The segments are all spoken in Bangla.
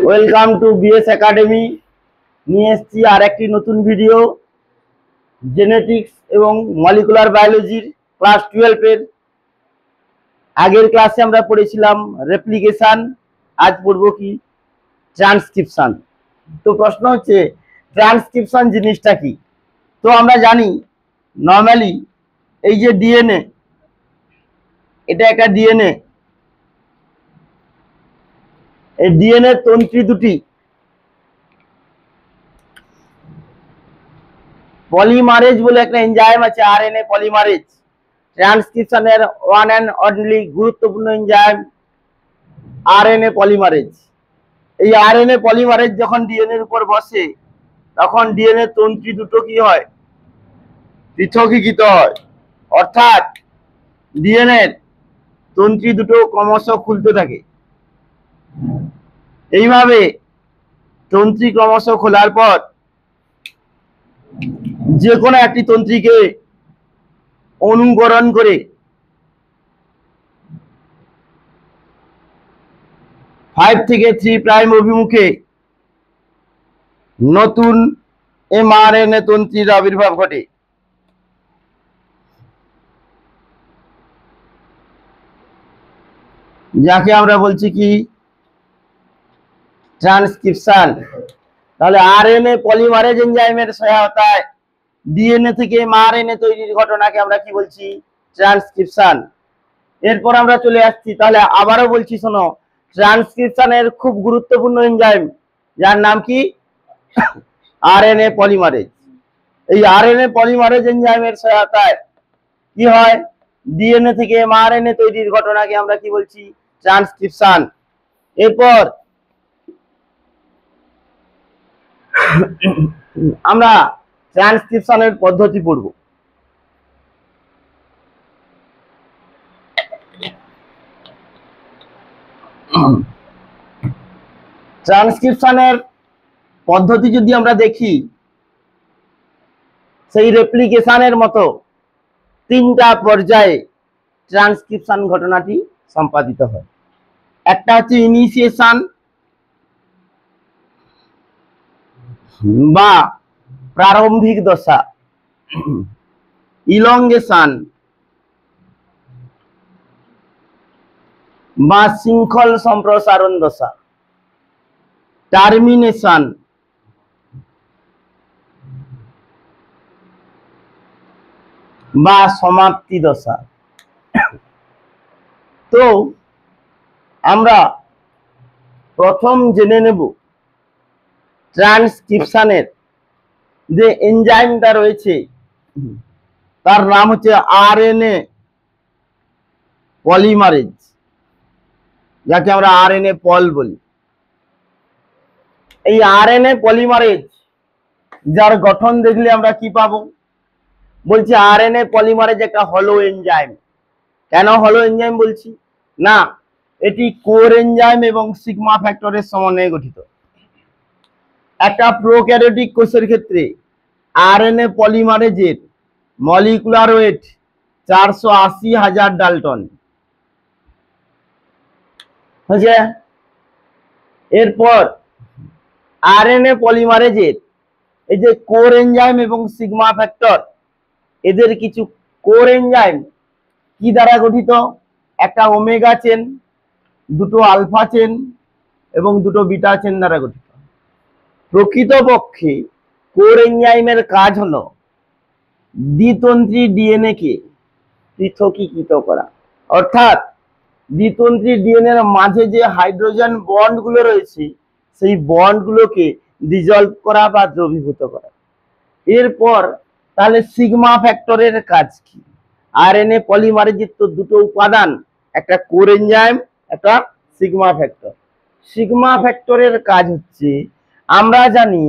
Welcome to BS academy. নিয়ে এসেছি আর একটি নতুন ভিডিও, জেনেটিক্স এবং মলিকুলার বায়োলজির ক্লাস 12 এর। আগের ক্লাসে আমরা পড়েছিলাম রেপ্লিকেশন, আজ পড়ব কি ট্রান্সক্রিপশন। তো প্রশ্ন হচ্ছে ট্রান্সক্রিপশন জিনিসটা কি। তো আমরা জানি নর্মালি এই যে ডিএনএ, এটা একটা ডিএনএ। এই ডিএনএ তন্ত্রী দুটি পলিমারেজ বলে একটা এনজাইম আছে, আরএনএ পলিমারেজ। ট্রান্সক্রিপশনের ওয়ান অ্যান্ড অনলি গুরুত্বপূর্ণ এনজাইম আরএনএ পলিমারেজ। এই আরএনএ পলিমারেজ যখন ডিএনএ এর উপর বসে তখন ডিএনএ তন্ত্রী দুটো কি হয়, পৃথকীকৃত হয়। অর্থাৎ ডিএনএ তন্ত্রী দুটো ক্রমশ খুলতে থাকে। এইভাবে তন্ত্রী ক্রমশ খোলার পর যে কোনো একটি তন্ত্রীকে অনুকরণ করে 5 থেকে 3 প্রাইম অভিমুখে নতুন এমআরএনএ তন্ত্রীর আবির্ভাব ঘটে। যাকে আমরা বলছি কি ট্রান্সক্রিপশন। তাহলে আরএনএ পলিমারেজ এনজাইমের সহায়তায় ডিএনএ থেকে এমআরএনএ তৈরির ঘটনাকে আমরা কি বলছি, ট্রান্সক্রিপশন। এরপর আমরা চলে আসছি, তাহলে আবারও বলছি শোনো, ট্রান্সক্রিপশনের খুব গুরুত্বপূর্ণ এনজাইম যার নাম কি আরএনএ পলিমারেজ। এই আরএনএ পলিমারেজ এনজাইমের সহায়তায় কি হয়, ডিএনএ থেকে এমআরএনএ তৈরির ঘটনাকে আমরা কি বলছি, ট্রান্সক্রিপশন। এরপর আমরা ট্রান্সক্রিপশনের পদ্ধতি পড়ব। ট্রান্সক্রিপশনের পদ্ধতি যদি আমরা দেখি, সেই রেপ্লিকেশনের মতো 3টা পর্যায়ে ট্রান্সক্রিপশন ঘটনাটি সম্পাদিত হয়। একটা হচ্ছে ইনিশিয়েশন বা প্রারম্ভিক দশা, ইলংগেশন বা শৃঙ্খল সম্প্রসারণ দশা, টার্মিনেশন বা সমাপ্তি দশা। তো আমরা প্রথম জেনে নেব ট্রান্সক্রিপশনের যে এনজাইমটা রয়েছে তার নাম হচ্ছে আরএনএ পলিমারেজ, যাকে আমরা আরএনএ পল বলি। এই আরএনএ পলিমারেজ যার গঠন দেখলে আমরা কি পাবো, বলছি আরএনএ পলিমারেজ একটা হলো এনজাইম। কেন হলো এনজাইম বলছি, না এটি কোর এনজাইম এবং সিগমা ফ্যাক্টরের সমন্বয়ে গঠিত। একটা প্রোক্যারিওটিক কোষের ক্ষেত্রে আরএনএ পলিমারেজের মলিকুলার ওয়েট 480,000 ডাল্টন হয়েছে। এরপর আরএনএ পলিমারেজের এই যে কোর এনজাইম এবং সিগমা ফ্যাক্টর, এদের কিছু কোর এনজাইম কি দ্বারা গঠিত, একটা ওমেগা চেন, দুটো আলফা চেন এবং দুটো বিটা চেন দ্বারা গঠিত। প্রকৃতপক্ষে কোর এনজাইমের কাজ হলো দ্বিতন্ত্রী ডিএনএ কে পৃথকীকৃত করা। অর্থাৎ দ্বিতন্ত্রী ডিএনএ এর মাঝে যে হাইড্রোজেন বন্ড গুলো রয়েছে সেই বন্ড গুলোকে ডিজলভ করা বা দ্রবীভূত করা। এরপর তাহলে সিগমা ফ্যাক্টরের কাজ কি, আরএনএ পলিমারেজের তো দুটো উপাদান, একটা কোর এনজাইম, একটা সিগমা ফ্যাক্টর। সিগমা ফ্যাক্টরের কাজ হচ্ছে, আমরা জানি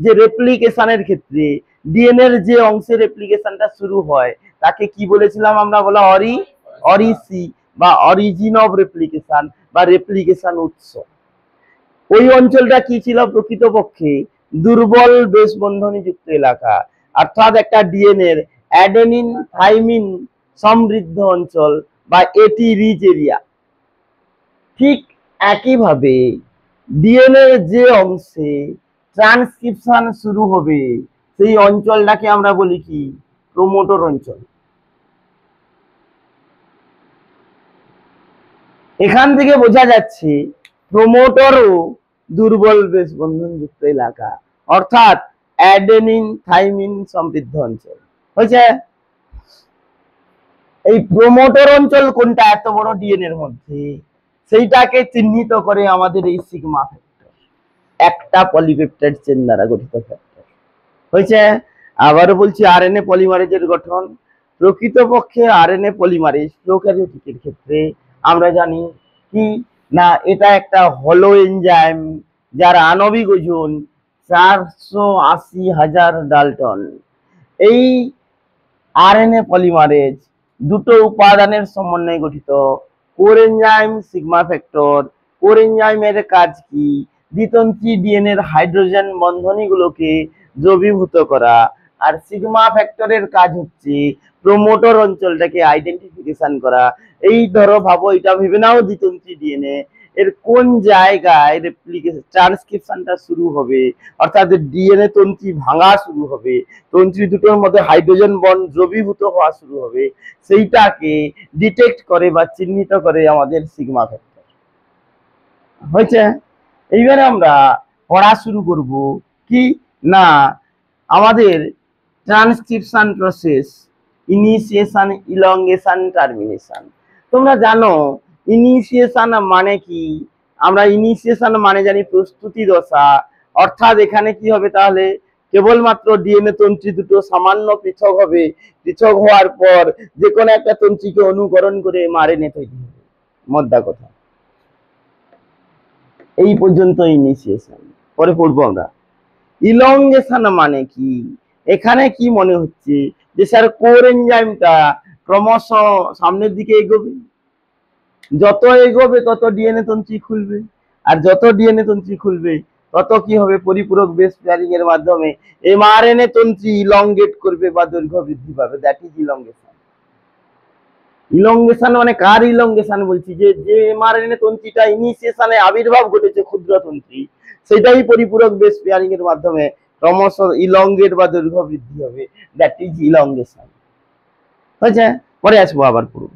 যে রেপ্লিকেশনের ক্ষেত্রে ডিএনএ এর যে অংশে রেপ্লিকেশনটা শুরু হয় তাকে কি বলেছিলাম আমরা, বলা অরিসি বা অরিজিন অফ রেপ্লিকেশন বা রেপ্লিকেশন উৎস। ওই অঞ্চলটা কি ছিল, প্রকৃতপক্ষে দুর্বল বেশ বন্ধনী যুক্ত এলাকা, অর্থাৎ একটা ডিএনএ এর অ্যাডেনিন থাইমিন সমৃদ্ধ অঞ্চল বা এটি রিচ এরিয়া। ঠিক একইভাবে ডিএনএ যে অংশে ট্রান্সক্রিপশন শুরু হবে সেই অঞ্চলটাকে আমরা বলি কি প্রোমোটর অঞ্চল। এখান থেকে বোঝা যাচ্ছে প্রোমোটরও দুর্বল বেশ বন্ধনযুক্ত এলাকা, অর্থাৎ অ্যাডেনিন থাইমিন সমৃদ্ধ অঞ্চল হয়েছে। এই প্রোমোটর অঞ্চল কোনটা এত বড় ডিএনএ এর মধ্যে, সেইটাকে চিহ্নিত করে আমাদের এই সিগমা ফ্যাক্টর, একটা পলিপেপটাইড চেন দ্বারা গঠিত ফ্যাক্টর হয়েছে। আবারও বলছি আরএনএ পলিমারেজের গঠন। প্রকৃতপক্ষে আরএনএ পলিমারেজ প্রোক্যারিওটিকের ক্ষেত্রে আমরা জানি কি না, এটা একটা হলো এনজাইম যার আণবিক ওজন 480,000 ডালটন। এই আরএনএ পলিমারেজ দুটো উপাদানের সমন্বয়ে গঠিত। Core enzyme sigma factor. Core এনজাইমের কাজ কি? দ্বিতন্ত্রী ডিএনএর হাইড্রোজেন বন্ধনীগুলোকে দ্রবীভূত করা। আর সিগমা ফ্যাক্টরের কাজ হচ্ছে প্রোমোটর অঞ্চলটাকে আইডেন্টিফিকেশন করা। এই ধরো ভাবো, এটা ভেবে নাও দ্বিতন্ত্রী ডিএনএ, এর কোন জায়গায় রেপ্লিকেশন ট্রান্সক্রিপশনটা শুরু হবে, অর্থাৎ ডিএনএ তন্ত্রী ভাঙা শুরু হবে, তন্ত্রী দুটোর মধ্যে হাইড্রোজেন বন্ড দ্রবীভূত হওয়া শুরু হবে, সেইটাকে ডিটেক্ট করে বা চিহ্নিত করে আমাদের সিগমা ফ্যাক্টর হয়েছে। এইবারে আমরা পড়া শুরু করব কি না, আমাদের transcription process, initiation, elongation, termination. তোমরা জানো ইনিশিয়েশন মানে কি? আমরা ইনিশিয়েশন মানে জানি প্রস্তুতি দশা, অর্থাৎ এখানে কি হবে তাহলে, কেবলমাত্র ডিএনএ তন্ত্রী দুটো সামান্য পৃথক হবে, পৃথক হওয়ার পর যে কোনো একটা তন্ত্রীকে অনুকরণ করে আরএনএ তৈরি হবে। মোদ্দা কথা এই পর্যন্ত ইনিশিয়েশন, পরে পড়বো আমরা। ইলংগেশন মানে কি? এখানে কি মনে হচ্ছে যে স্যার কোর এনজাইমটা ক্রমশ সামনের দিকে এগোবে, যত এগোবে তত ডিএনএ তন্ত্রী খুলবে, আর যত ডিএনএ তন্ত্রী খুলবে তত কি হবে, পরিপূরক বেস পেয়ারিং এর মাধ্যমে এমআরএনএ তন্ত্রী ইলংগেট করবে বা দৈর্ঘ্য বৃদ্ধি পাবে। That is elongation. ইলংগেশন মানে কার ইলংগেশন বলছি, যে যে এমআরএনএ তন্ত্রীটা ইনিশিয়েশনে আবির্ভাব ঘটেছে ক্ষুদ্র তন্ত্রী, সেটাই পরিপূরক বেস পেয়ারিং এর মাধ্যমে ক্রমশ ইলংগেট বা দৈর্ঘ্য বৃদ্ধি হবে। দ্যাট ইজ ইলংগেশন হয়েছে। পরে আসবো আবার পুরো।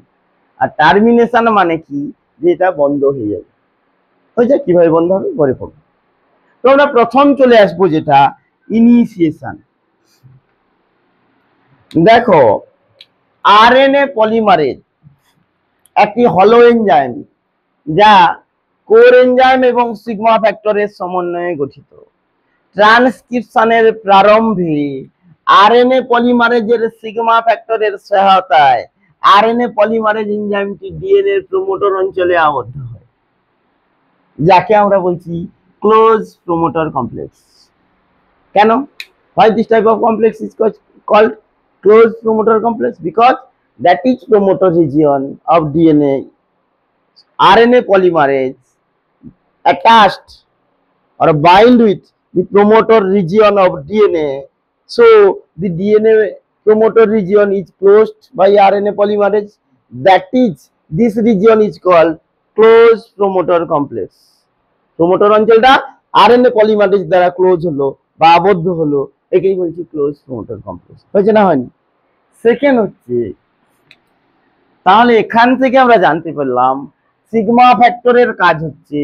আর টার্মিনেশন মানে কি, যে এটা বন্ধ হয়ে যাবে হয়েছে। কিভাবে বন্ধ হবে পরে পড়বো। তো আমরা প্রথম চলে আসবো যেটা ইনিশিয়েশন। দেখো আরএনএ পলিমারেজ একটি হলো এনজাইম যা কোর এনজাইম এবং সিগমা ফ্যাক্টরের সমন্বয়ে গঠিত। ট্রান্সক্রিপশনের প্রারম্ভে আরএনএ পলিমারেজের সিগমা ফ্যাক্টরের সহায়তায় আরএনএ পলিমারেজ এনজাইমটি ডিএনএ এর প্রোমোটর অঞ্চলে আবদ্ধ হয়, যাকে আমরা বলছি ক্লোজ প্রোমোটর কমপ্লেক্স। কেন? Why this type of complex is called closed promoter complex? Because that is promoter region of DNA RNA polymerase attached or bind with the promoter region of DNA. So the DNA promoter region is closed by RNA polymerase. That is, this region is called closed promoter complex. Promoter অঞ্চলটা আরএনএ পলিমারেজ দ্বারা ক্লোজ হলো বা আবদ্ধ হলো, একেই বলছি ক্লোজ প্রোমোটর কমপ্লেক্স। হয়েছে না হয়নি? সেকেন্ড হচ্ছে, তাহলে এখান থেকে আমরা জানতে পারলাম সিগমা ফ্যাক্টরের কাজ হচ্ছে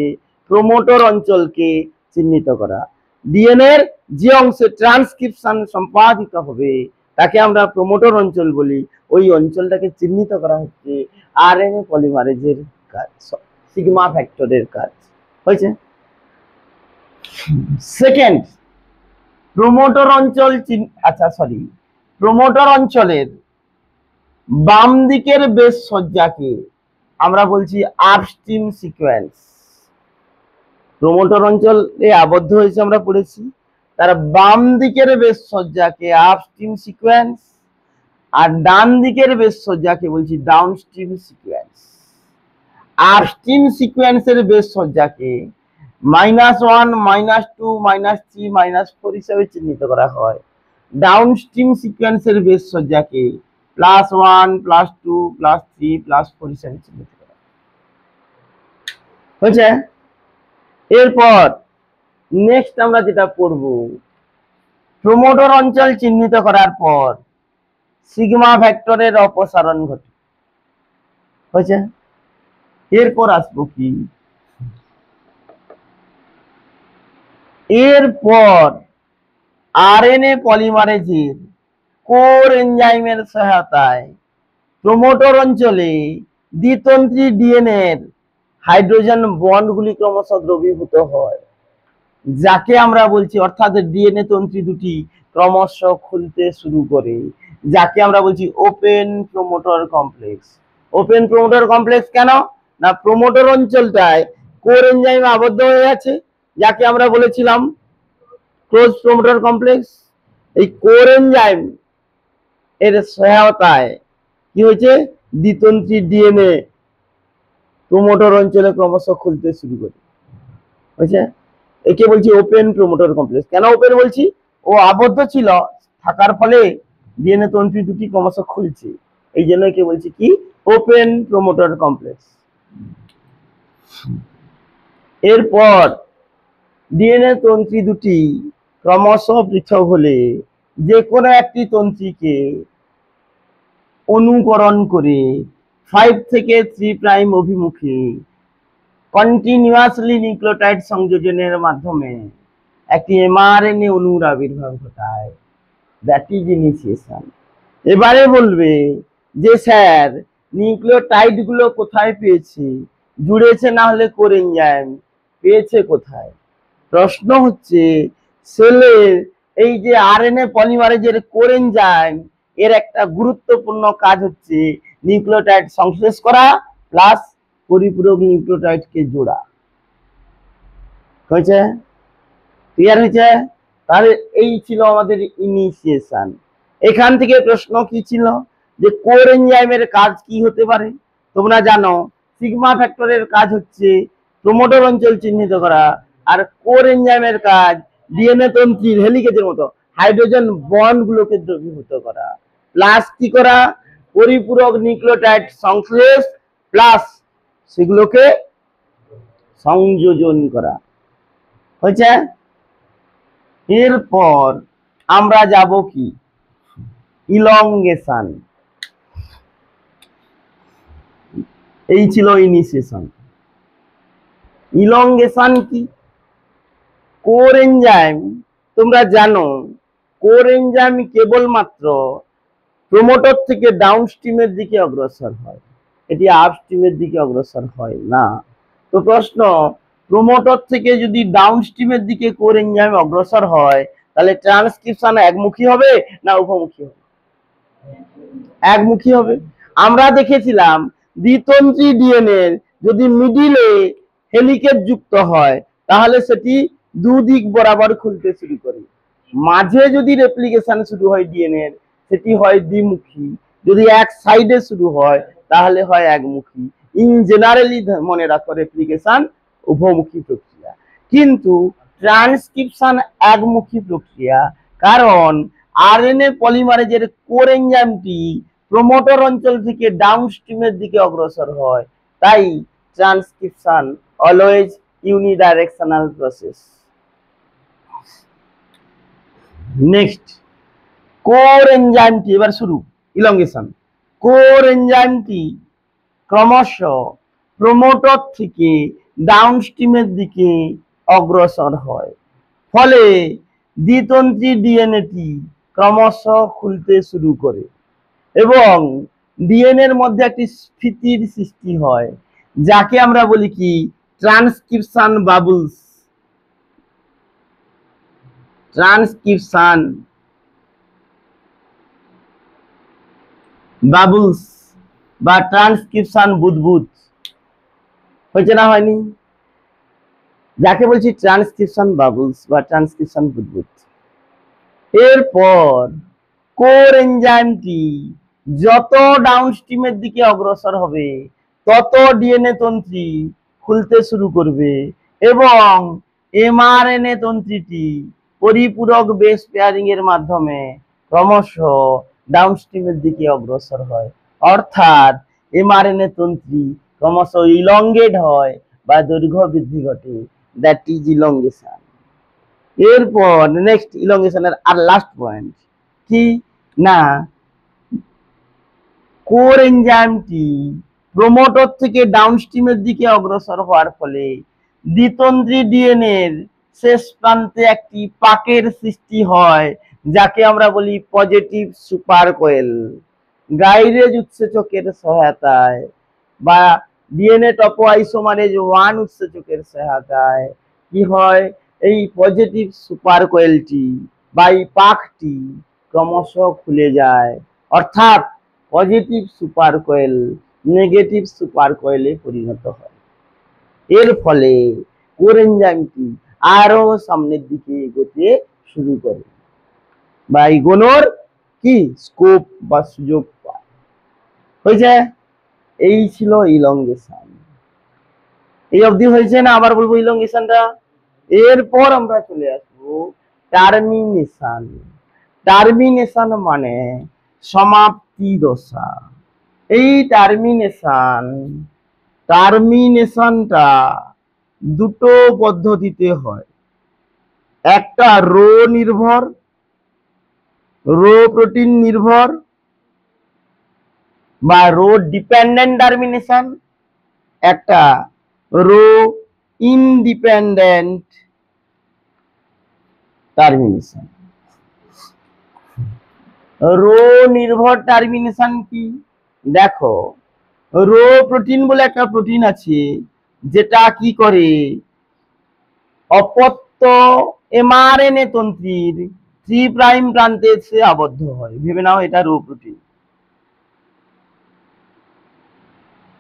প্রোমোটর অঞ্চলকে চিহ্নিত করা। ডিএনএ এর যে অংশে ট্রান্সক্রিপশন সম্পাদিত হবে তাকে আমরা প্রোমোটর অঞ্চল বলি। ওই অঞ্চলটাকে চিহ্নিত করা হচ্ছে আরএনএ পলিমারেজের কাজ, সিগমা ফ্যাক্টরের কাজ হয়েছে। সেকেন্ড, প্রোমোটর অঞ্চল, প্রোমোটর অঞ্চলের বাম দিকের বেস সজ্জাকে আমরা বলছি আপস্ট্রিম সিকোয়েন্স। প্রোমোটর অঞ্চলে আবদ্ধ হয়েছে আমরা পড়েছি, তার বাম দিকের বেস সজ্জাকে আপস্ট্রিম সিকোয়েন্স, আর ডান দিকের বেস সজ্জাকে বলছি ডাউনস্ট্রিম সিকোয়েন্স। আপস্ট্রিম সিকোয়েন্সের বেস সজ্জাকে -1, -2, -3, -4 হিসাবে চিহ্নিত করা হয়। ডাউনস্ট্রিম সিকোয়েন্সের বেস সজ্জাকে +1, +2, +3, +4 হিসাবে চিহ্নিত করা হয়েছে। এরপর নেক্সট আমরা যেটা পড়ব, প্রোমোটর অঞ্চল চিহ্নিত করার পর সিগমা ভেক্টরের অপসারণ ঘটে হয়েছে। এরপর আসবো কি, এরপর আরএনএ পলিমারেজের কোর এনজাইমের সহায়তায় প্রোমোটর অঞ্চলে দ্বিতন্ত্রী ডিএনএ এর হাইড্রোজেন বন্ডগুলি ক্রমশ দ্রবীভূত হয়, যাকে আমরা বলছি, অর্থাৎ ডিএনএ তন্ত্রী দুটি ক্রমশ খুলতে শুরু করে, যাকে আমরা বলছি open promoter complex. Open promoter complex কেন না, প্রোমোটর অঞ্চলটায় কোর এনজাইম আবদ্ধ হয়ে আছে, যাকে আমরা বলেছিলাম ক্লোজ প্রোমোটর কমপ্লেক্স। এই কোর এনজাইম এর সহায়তায় কি হয়েছে, দ্বিতন্ত্রী ডিএনএ প্রোমোটর অঞ্চলে ক্রমশ খুলতে শুরু করে হয়েছে। একে বলছি ওপেন প্রোমোটর কমপ্লেক্স। কেন ওপেন বলছি, ও আবদ্ধ ছিল, থাকার ফলে ডিএনএ তন্ত্রী দুটি ক্রমশ খুলছে, এই জন্য একে বলছি কি ওপেন প্রোমোটর কমপ্লেক্স। এরপর ডিএনএ তন্ত্রী দুটি ক্রমশ পৃথক হলে যে কোনো একটি তন্ত্রীকে অনুকরণ করে 5 থেকে 3 প্রাইম অভিমুখে কন্টিনিউয়াসলি নিউক্লিওটাইড সংযোজনের মাধ্যমে একটি এমআরএনএ অণুর আবির্ভাব ঘটায়, দ্যাট ইজ ইনিশিয়েশন। এবারে বলবে যে স্যার নিউক্লিওটাইড গুলো কোথায় পেয়েছে, জুড়েছে না হলে কোর এনজাইম পেয়েছে কোথায়? প্রশ্ন হচ্ছে সেলের এই যে আরএনএ পলিমারেজের কোর এনজাইম এর একটা গুরুত্বপূর্ণ কাজ হচ্ছে নিউক্লিওটাইড সংশ্লেষ করা প্লাস পরিপূরক নিউক্লিওটাইডকে জোড়া। হয়েছে? ক্লিয়ার হয়েছে? তাহলে এই ছিল আমাদের ইনিশিয়েশন। এখান থেকে প্রশ্ন কি ছিল যে কোর এনজাইমের কাজ কি হতে পারে? তোমরা জানো সিগমা ফ্যাক্টরের কাজ হচ্ছে প্রোমোটর অঞ্চল চিহ্নিত করা, আর কোর এনজাইমের কাজ ডিএনএ তন্ত্রীর হেলিকেজের মতো হাইড্রোজেন বন্ড গুলোকে দ্রবীভূত করা, প্লাস কি করা, পরিপূরক নিউক্লিওটাইড সংশ্লেষ প্লাস সেগুলোকে সংযোজন করা। হয়েছে? এরপর আমরা যাব কি ইলংগেশন। এই ছিল ইনিশিয়েশন। ইলংগেশন কি? কোর এনজাইম, তোমরা জানো কোর এনজাইম কেবলমাত্র প্রোমোটর থেকে ডাউনস্ট্রিমের দিকে অগ্রসর হয়, এটি আপস্ট্রিমের দিকে অগ্রসর হয় না। তো প্রশ্ন, প্রোমোটর থেকে যদি ডাউনস্ট্রিমের দিকে কোর এনজাইম অগ্রসর হয় তাহলে ট্রান্সক্রিপশন একমুখী হবে না উভমুখী হবে? একমুখী হবে। আমরা দেখেছিলাম দ্বিতন্ত্রী ডিএনএ যদি মিডিলে হেলিকেজ যুক্ত হয় তাহলে সেটি দুদিক বরাবর খুলতে শুরু করে, মাঝে যদি রেপ্লিকেশন শুরু হয় ডিএনএ সেটি হয় দ্বিমুখী, যদি এক সাইডে শুরু হয় তাহলে হয় একমুখী। ইন জেনারেলি মনে রাখো রেপ্লিকেশন উভমুখী প্রক্রিয়া, কিন্তু ট্রান্সক্রিপশন একমুখী প্রক্রিয়া, কারণ আরএনএ পলিমারেজের কোর এনজাইমটি প্রোমোটর অঞ্চল থেকে ডাউনস্ট্রিমের দিকে অগ্রসর হয়, তাই transcription always unidirectional process. Next, core এনজাইমটি, এবার শুরু ইলংগেশন। কোর এনজাইমটি ক্রমশ প্রোমোটর থেকে ডাউনস্ট্রিমের দিকে অগ্রসর হয়, ফলে দ্বিতন্ত্রী ডিএনএটি ক্রমশ খুলতে শুরু করে এবং ডিএনএ এর মধ্যে একটি স্ফীতির সৃষ্টি হয়, যাকে আমরা বলি কি ট্রান্সক্রিপশন বাবলস। ট্রান্সক্রিপশন বাবলস বা ট্রান্সক্রিপশন বুদবুদ হয়েছে না হয়নি? যাকে বলছি ট্রান্সক্রিপশন বাবলস বা ট্রান্সক্রিপশন বুদবুদ। এরপর কোর এনজাইমটি যত ডাউনস্ট্রিমের দিকে অগ্রসর হবে তত ডিএনএ তন্ত্রী খুলতে শুরু করবে এবং এমআরএনএ তন্ত্রীটি পরিপূরক বেস পেয়ারিং এর মাধ্যমে ক্রমশ ডাউনস্ট্রিমের দিকে অগ্রসর হয়, অর্থাৎ এমআরএনএ তন্ত্রী ক্রমশ ইলংগেট হয় বা দৈর্ঘ্য বৃদ্ধি ঘটে, দ্যাট ইজ ইলংগেশন। এরপর নেক্সট ইলংগেশনের আর লাস্ট পয়েন্ট কি না, কোর এনজাইমটি প্রোমোটর থেকে ডাউনস্ট্রিমের দিকে অগ্রসর হওয়ার ফলে দ্বিতন্ত্রী ডিএনএ এর শেষ প্রান্তে একটি পাকের সৃষ্টি হয়, যাকে আমরা বলি পজিটিভ সুপার কোয়েল। গাইরেজ উৎসেচকের সহায়তায় বা ডিএনএ টপোআইসোমারেজ 1 উৎসেচকের সহায়তায় কি হয়, এই পজিটিভ সুপার কোয়েলটি বা এই পাকটি ক্রমশ খুলে যায়, অর্থাৎ পজিটিভ সুপার কোয়েল নেগেটিভ সুপার কোয়েলে পরিণত হয়। এর ফলে কোর এনজাইমটি আরো সামনের দিকে এগোতে শুরু করে বা এগোনোর কি স্কোপ বা সুযোগ পায়। হয়েছে, এই ছিল ইলংগেশন। এই অবধি হয়েছে না? আবার বলবো ইলংগেশনটা। এরপর আমরা চলে আসবো টার্মিনেশন। টার্মিনেশন মানে সমাপ্তি দশা। এই টার্মিনেশনটা দুটো পদ্ধতিতে হয়। একটা রো নির্ভর, রো প্রোটিন নির্ভর বা রো ডিপেন্ডেন্ট টার্মিনেশন, একটা রো ইনডিপেন্ডেন্ট টার্মিনেশন। রো নির্ভর টার্মিনেশন কি? দেখো, রো প্রোটিন বলে একটা প্রোটিন আছে যেটা কি করে, অপত্য এমআরএনএ তন্ত্রীর 3 প্রাইম প্রান্তে এসে আবদ্ধ হয়। ভেবে নাও এটা রো প্রোটিন।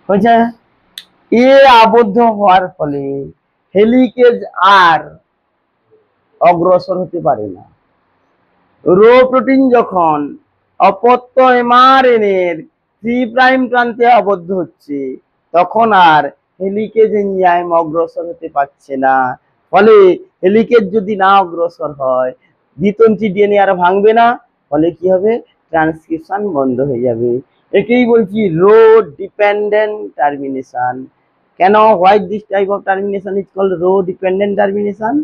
হয়েছে, এ আবদ্ধ হওয়ার ফলে হেলিকেজ আর অগ্রসর হতে পারে না। রো প্রোটিন যখন অপত্য এমআরএনএ এর 3 প্রাইম প্রান্তে আবদ্ধ হচ্ছে, তখন আর হেলিকেজ এনজাইম অগ্রসর হতে পারছে না। ফলে হেলিকেজ যদি না অগ্রসর হয়, দ্বিতন্ত্রী ডিএনএ আর ভাঙবে না, ফলে কি হবে, ট্রান্সক্রিপশন বন্ধ হয়ে যাবে। একেই বলছি রো ডিপেন্ডেন্ট টার্মিনেশন। কেন, why this type of termination is called rho dependent termination?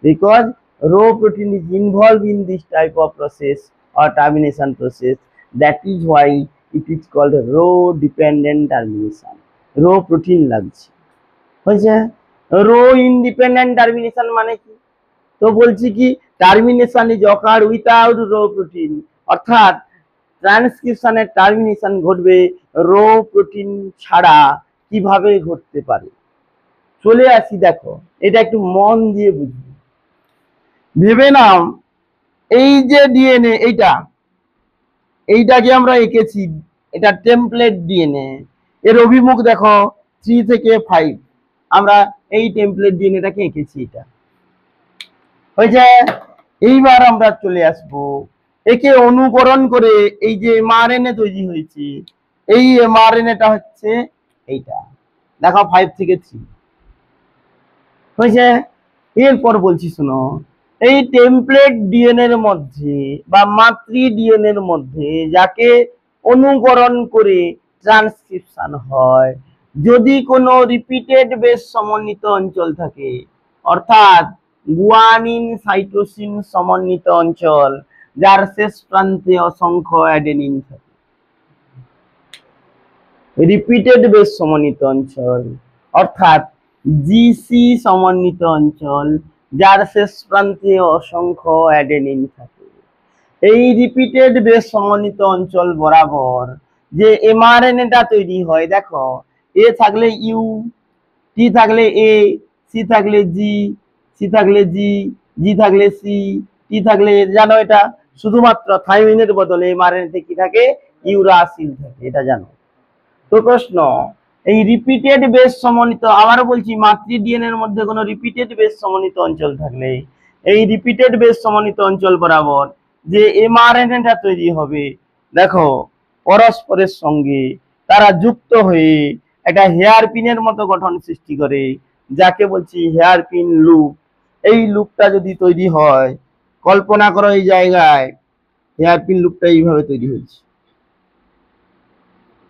Because rho protein is involved in this type of process or termination process. That is why it is called rho dependent termination. Rho protein লাগছে। হয়েছে, rho independent termination মানে কি? তো বলছি কি, termination is occur without rho protein, অর্থাৎ ট্রান্সক্রিপশনের টার্মিনেশন ঘটবে রো প্রোটিন ছাড়া। কিভাবে ঘটতে পারে? চলে আসি, দেখো এটা একটু মন দিয়ে বুঝবে। ভেবে নাও, এই যে ডিএনএ, এইটাকে আমরা এঁকেছি, এটা টেমপ্লেট ডিএনএ। এর অভিমুখ দেখো 3 থেকে 5। আমরা এই টেমপ্লেট ডিএনএটাকে এঁকেছি, এটা হয়েছে। এইবার আমরা চলে আসব, একে অনুকরণ করে এই যে এমআরএনএ তৈরি হয়েছে, এই এমআরএনএটা হচ্ছে এইটা, দেখো 5 থেকে 3 হয়েছে। এরপর বলছি শোনো, এই টেমপ্লেট ডিএনএ এর মধ্যে বা মাতৃ ডিএনএ এর মধ্যে যাকে অনুকরণ করে ট্রান্সক্রিপশন হয়, যদি কোনো রিপিটেড বেস সমন্বিত অঞ্চল থাকে, অর্থাৎ গুয়ানিন সাইটোসিন সমন্বিত অঞ্চল যার শেষ প্রান্তে অসংখ্য অ্যাডেনিন থাকে, রিপিটেড বেস সমন্বিত অঞ্চল, অর্থাৎ জিসি সমন্বিত অঞ্চল যার শেষ প্রান্তে অসংখ্য অ্যাডেনিন থাকে, এই রিপিটেড বেস সমন্বিত অঞ্চল বরাবর যে এমআরএনএটা তৈরি হয়, দেখো এ থাকলে ইউ, টি থাকলে এ, সি থাকলে জি, সি থাকলে জি, জি থাকলে সি, টি থাকলে, জানো এটা শুধুমাত্র থাইমিনের বদলে এমআরএনএতে কি থাকে, ইউরাসিল থাকে, এটা জানো। তো প্রশ্ন, এই রিপিটেড বেস সমন্বিত, আবারও বলছি, মাতৃ ডিএনএ এর মধ্যে কোনো রিপিটেড বেস সমন্বিত অঞ্চল থাকলে এই রিপিটেড বেস সমন্বিত অঞ্চল বরাবর যে এমআরএনএটা তৈরি হবে, দেখো পরস্পরের সঙ্গে তারা যুক্ত হয়ে একটা হেয়ার পিনের মতো গঠন সৃষ্টি করে, যাকে বলছি হেয়ার পিন লুপ। এই লুপটা যদি তৈরি হয়, কল্পনা করো এই জায়গায় হেয়ার পিন লুপটা এইভাবে তৈরি হয়েছে,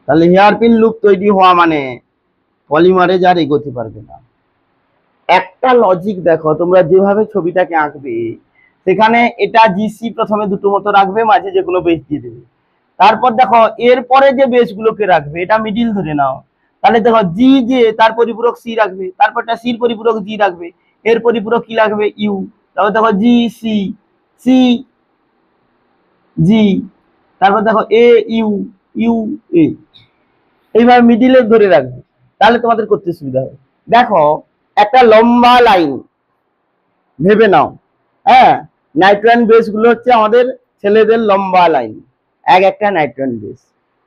তাহলে হেয়ার পিন লুপ তৈরি হওয়া মানে পলিমারেজ আর এগোতে পারবে না। একটা লজিক দেখো, তোমরা যেভাবে ছবিটাকে আঁকবে সেখানে এটা জিসি প্রথমে দুটো মতো রাখবে, মাঝে যে কোনো বেস দিয়ে দেবে। তারপর দেখো এরপরে যে বেস গুলোকে রাখবে এটা মিডিল ধরে নাও, তাহলে দেখো জি যে তার পরিপূরক সি রাখবে, তারপরটা সির পরিপূরক জি রাখবে, এর পরিপূরক কি রাখবে ইউ, তারপর দেখো জি সি, সি জি, তারপর দেখো এ ইউ, ইউ এ, এইভাবে মিডিলে ধরে রাখবে, তাহলে তোমাদের করতে সুবিধা হবে। দেখো একটা লম্বা লাইন ভেবে নাও, হ্যাঁ, নাইট্রোজেন বেস গুলো হচ্ছে আমাদের ছেলেদের লম্বা লাইন, এক একটা নাইট্রোজেন বেস।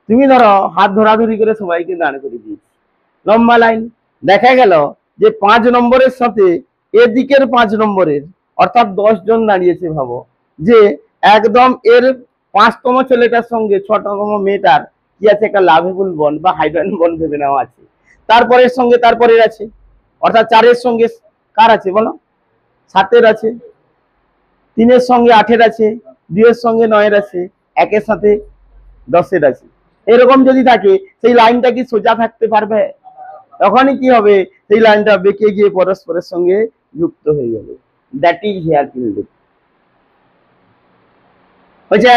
তুমি ধরো হাত ধরাধরি করে সবাইকে দাঁড় করে দিয়েছি, লম্বা লাইন। দেখা গেল যে 5 নম্বরের সাথে এদিকের 5 নম্বরের, অর্থাৎ 10 জন দাঁড়িয়েছে। ভাবো যে একদম এর 5তম ছেলেটার সঙ্গে 6তম মেয়েটার কি আছে, একটা লাভেবল বন্ড বা হাইড্রোজেন বন্ড ভেবে নেওয়া আছে। তারপরের সঙ্গে তারপরের আছে, অর্থাৎ 4-এর সঙ্গে কার আছে বলো, 7-এর আছে, 3-এর সঙ্গে 8-এর আছে, 2-এর সঙ্গে 9-এর আছে, 1-এর সাথে 10-এর আছে। এরকম যদি থাকে সেই লাইনটা কি সোজা থাকতে পারবে? তখনই কি হবে, সেই লাইনটা বেঁকে গিয়ে পরস্পরের সঙ্গে যুক্ত হয়ে যাবে। That is hairpin loop. হচ্ছে,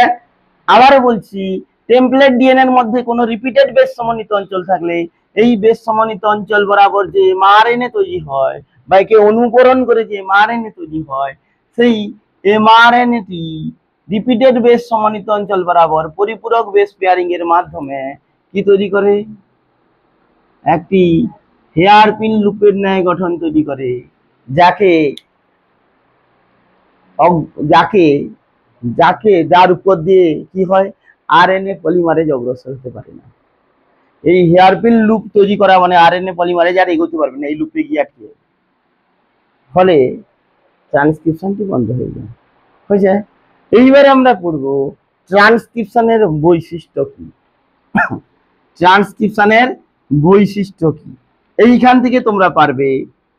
আবারও বলছি, টেমপ্লেট ডিএনএ এর মধ্যে কোনো রিপিটেড বেস সমন্বিত অঞ্চল থাকলে এই বেস সমন্বিত অঞ্চল বরাবর যে এমআরএনএ তৈরি হয় বা একে অনুকরণ করে যে এমআরএনএ তৈরি হয়, সেই এমআরএনএটি রিপিটেড বেস সমন্বিত অঞ্চল বরাবর পরিপূরক বেস পেয়ারিং এর মাধ্যমে কি তৈরি করে, একটি হেয়ারপিন লুপের ন্যায় গঠন তৈরি করে, যাকে যাকে যাকে যার উপর দিয়ে কি হয়, আরএনএ পলিমারেজ অগ্রসর হতে পারে না। এই হেয়ারপিন লুপ তৈরি করা মানে আরএনএ পলিমারেজ আর এগোতে পারবে না, এই লুপে গিয়ে আটকে যাবে, ফলে ট্রান্সক্রিপশনটি বন্ধ হয়ে যায়। হয়েছে। এইবারে আমরা পড়বো ট্রান্সক্রিপশনের বৈশিষ্ট্য কি। ট্রান্সক্রিপশনের বৈশিষ্ট্য কি, এইখান থেকে তোমরা পারবে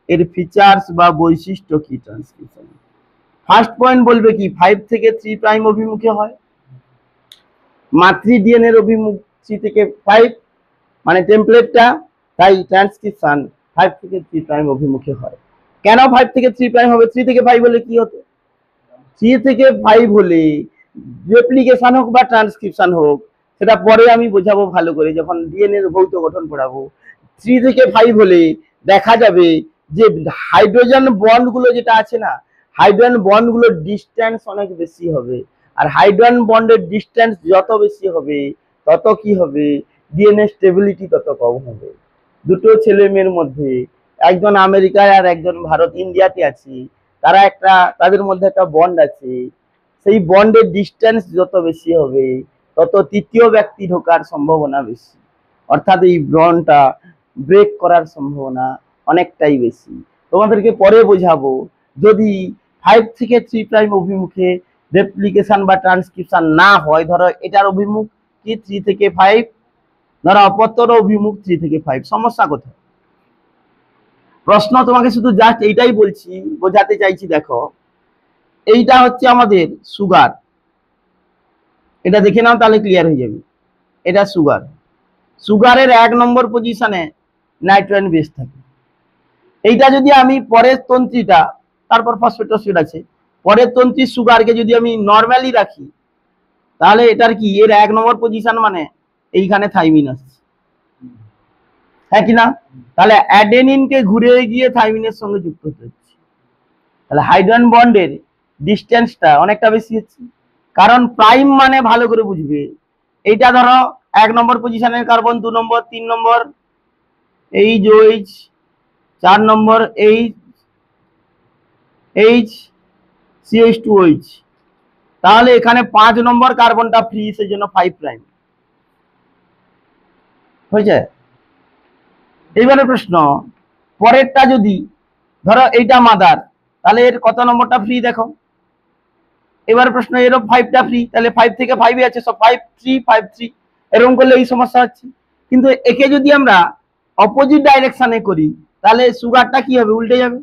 এর ফিচার্স বা বৈশিষ্ট্য কি ট্রান্সক্রিপশন। ফার্স্ট পয়েন্ট বলবে কি, 5 থেকে 3 প্রাইম অভিমুখে হয়, মাতৃ ডিএনএ এর অভিমুখ 3 থেকে 5 মানে টেমপ্লেটটা, তাই ট্রান্সক্রিপশন 5 থেকে 3 প্রাইম অভিমুখে হয়। কেন 5 থেকে 3 প্রাইম হবে? 3 থেকে 5 হলে কি হতো, 3 থেকে 5 হলে রেপ্লিকেশন হোক বা ট্রান্সক্রিপশন হোক, সেটা পরে আমি বোঝাবো ভালো করে যখন ডিএনএ এর ভৌত গঠন পড়াবো। 3 থেকে 5 হলে দেখা যাবে যে হাইড্রোজেন বন্ড গুলো যেটা আছে না, হাইড্রোজেন বন্ড গুলোর ডিস্টেন্স অনেক বেশি হবে, আর হাইড্রোজেন বন্ডের ডিস্টেন্স যত বেশি হবে তত কি হবে, ডিএনএ স্টেবিলিটি তত কম হবে। দুটো ছেলে মেয়ের মধ্যে, একজন আমেরিকায় আর একজন ভারত ইন্ডিয়াতে আছে, তারা একটা, তাদের মধ্যে একটা বন্ড আছে, সেই বন্ডের ডিস্টেন্স যত বেশি হবে তত তৃতীয় ব্যক্তি ঢোকার সম্ভাবনা বেশি, অর্থাৎ এই বন্ডটা ব্রেক করার সম্ভাবনা অনেকটাই বেশি। তোমাদেরকে পরে বোঝাবো, যদি 5 থেকে 3 প্রাইম অভিমুখে রেপ্লিকেশন বা ট্রান্সক্রিপশন না হয়, ধরো এটার অভিমুখ কি 3 থেকে 5, ধরো অপরতর অভিমুখ 3 থেকে 5, সমস্যা কোথায়? প্রশ্ন তোমাকে শুধু জাস্ট এইটাই বলছি, বোঝাতে চাইছি। দেখো এইটা হচ্ছে আমাদের সুগার, এটা দেখে নাও তাহলে ক্লিয়ার হয়ে যাবে। এটা সুগার, সুগারের 1 নম্বর পজিশনে নাইট্রোজেন বেস থাকে। এইটা যদি আমি পরের তন্ত্রীটা, তারপর ফসফেট আছে, পরের তন্ত্রী সুগারকে যদি আমি নর্মালি রাখি, তাহলে এটার কি, এর 1 নম্বর পজিশন মানে এইখানে থাইমিন আসছে, হ্যাঁ কি না? তাহলে অ্যাডেনিনকে ঘুরে গিয়ে থাইমিনের সঙ্গে যুক্ত হতে হচ্ছে, তাহলে হাইড্রোজেন বন্ডের ডিস্টেন্সটা অনেকটা বেশি হচ্ছে। কারণ প্রাইম মানে ভালো করে বুঝবে, এইটা ধরো 1 নম্বর পজিশনের কার্বন, 2 নম্বর, 3 নম্বর এইচ ওইচ, 4 নম্বর এইচ এইচ CH2OH, তাহলে এখানে 5 নম্বর কার্বনটা ফ্রি, সেই জন্য 5 প্রাইম হয়েছে। এইবারে প্রশ্ন, পরেরটা যদি ধরো এইটা মাদার, তাহলে এর কত নম্বরটা ফ্রি দেখো। এবার প্রশ্ন, এরও 5টা ফ্রি, তাহলে 5 থেকে 5 আছে, সব 5 3 5 3, এরকম করলে এই সমস্যা হচ্ছে। কিন্তু একে যদি আমরা অপোজিট ডাইরেকশনে করি, তাহলে সুগারটা কি হবে, উল্টে যাবে।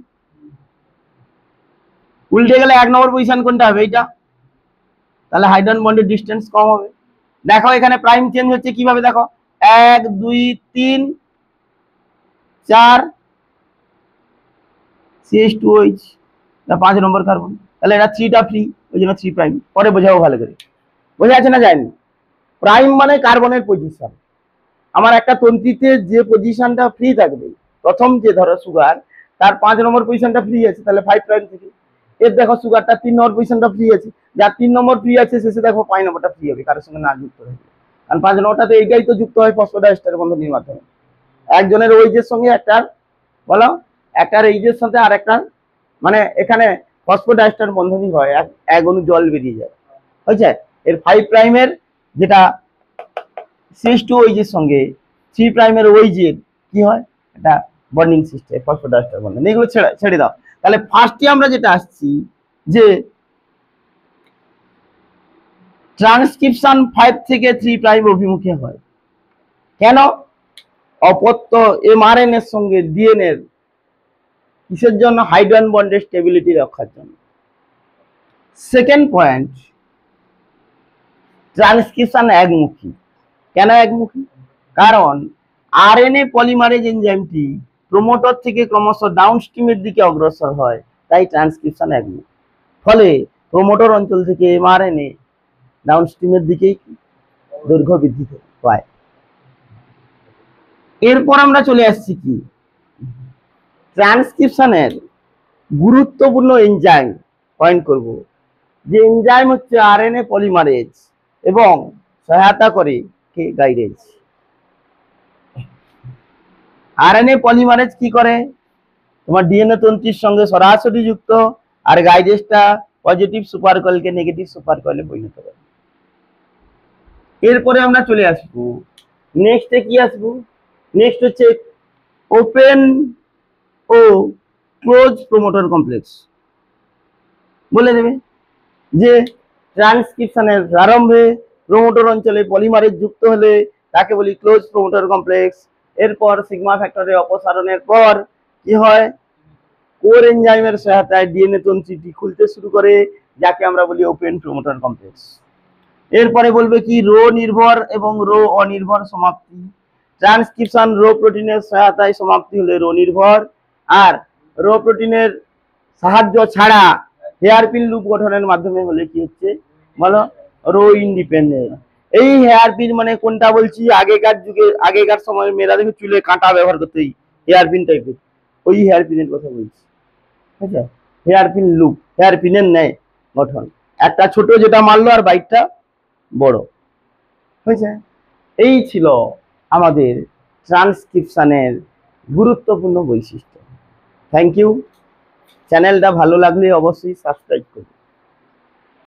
উল্টে গেলে 1 নম্বর পজিশন কোনটা হবে, এইটা, তাহলে হাইড্রোজেন বন্ডের ডিস্টেন্স কম হবে। দেখো এখানে প্রাইম চেঞ্জ হচ্ছে কিভাবে, দেখো 1 2 3 4 CH2OH, এটা 5 নম্বর কার্বন, তাহলে এটা 3টা ফ্রি, ওই জন্য 3 প্রাইম। পরে বোঝাবো ভালো করে, বোঝা যাচ্ছে না যায়নি? প্রাইম মানে কার্বনের পজিশন। আমার একটা তন্ত্রীতে যে পজিশনটা ফ্রি থাকবে, প্রথম যে ধরো সুগার, তার 5 নম্বর পজিশনটা ফ্রি আছে, তাহলে 5 প্রাইম থেকে। এর দেখো সুগারটা 3 নম্বর পজিশনটা ফ্রি আছে, যার 3 নম্বর ফ্রি আছে শেষে দেখো 5 নম্বরটা ফ্রি হবে, কারোর সঙ্গে না যুক্ত হবে। কারণ 5 নম্বরটাতে এইটাই তো যুক্ত হয় ফসফোডাইএস্টার বন্ধনীর মাধ্যমে। একজনের ওইজের সঙ্গে একটার, বলো, একটার এইজের সাথে আর একটার, মানে এখানে ফসফোডাইএস্টার বন্ধনী হয়, এক অণু জল বেরিয়ে যায়, হয়েছে। এর 5 প্রাইমের যেটা CH2OH এর সঙ্গে 3 প্রাইমের OH এর কি হয়, এটা বন্ডিং সিস্টেম, ফসফোডাইএস্টার বন্ধন। এগুলো ছেড়ে দাও। তাহলে ফার্স্টে আমরা যেটা আসছি যে ট্রান্সক্রিপশন 5 থেকে 3 প্রাইম অভিমুখে হয়। কেন? অপত্য mRNA এর সঙ্গে DNA এর কিসের জন্য? হাইড্রোজেন বন্ডের স্টেবিলিটি রক্ষার জন্য। সেকেন্ড পয়েন্ট, ট্রান্সক্রিপশন একমুখী। কেন একমুখী? কারণ আরএনএ পলিমারেজ এনজাইমটি প্রোমোটর থেকে ক্রমশ ডাউনস্ট্রিমের দিকে অগ্রসর হয়, তাই ট্রান্সক্রিপশন একমুখী। ফলে প্রোমোটর অঞ্চল থেকে এমআরএনএ ডাউনস্ট্রিমের দিকেই দৈর্ঘ্য বৃদ্ধি পায়। এরপর আমরা চলে আসছি কি, ট্রান্সক্রিপশনের গুরুত্বপূর্ণ এনজাইম পয়েন্ট করব। যে এনজাইম হচ্ছে আরএনএ পলিমারেজ এবং সহায়তা করে কে? গাইডেজ। আরএনএ পলিমারেজ কি করে? তোমার ডিএনএ তন্ত্রীর সঙ্গে সরাসরি যুক্ত, আর গাইডেজটা পজিটিভ সুপার কয়েলকে নেগেটিভ সুপার কয়েলে পরিণত করে। এরপরে আমরা চলে আসবো নেক্সটে কি আসবো, নেক্সট হচ্ছে ওপেন ও ক্লোজ প্রোমোটর কমপ্লেক্স। বলে দেবে যে ট্রান্সক্রিপশনের প্রারম্ভে প্রোমোটর অঞ্চলে পলিমারেজ যুক্ত হলে তাকে বলি ক্লোজ প্রোমোটর কমপ্লেক্স। এরপর সিগমা ফ্যাক্টরের অপসারণের পর কি হয়? কোর এনজাইমের সহায়তায় ডিএনএ তন্ত্রীটি খুলতে শুরু করে, যাকে আমরা বলি ওপেন প্রোমোটর কমপ্লেক্স। এরপরে বলবে কি, রো নির্ভর এবং রো অনির্ভর সমাপ্তি। ট্রান্সক্রিপশন রো প্রোটিনের সহায়তায় সমাপ্তি হলে রো নির্ভর, আর রো প্রোটিনের সাহায্য ছাড়া হেয়ারপিন লুপ গঠনের মাধ্যমে হলে কি হচ্ছে বলো? Rho independent. এই হেয়ারপিন মানে কোনটা বলছি? আগেকার যুগে, আগেকার সময় মেয়েরা দেখে চুলে কাঁটা ব্যবহার করতে, হেয়ারপিন টাইপের, ওই হেয়ারপিনের কথা বলছি। ঠিক আছে, হেয়ারপিন লুপ, হেয়ারপিনের ন্যায় গঠন, একটা ছোট যেটা মারলো আর বাইকটা বড় হয়েছে। এই ছিল আমাদের ট্রান্সক্রিপশনের গুরুত্বপূর্ণ বৈশিষ্ট্য। Thank you. চ্যানেলটা ভালো লাগলে অবশ্যই সাবস্ক্রাইব করুন।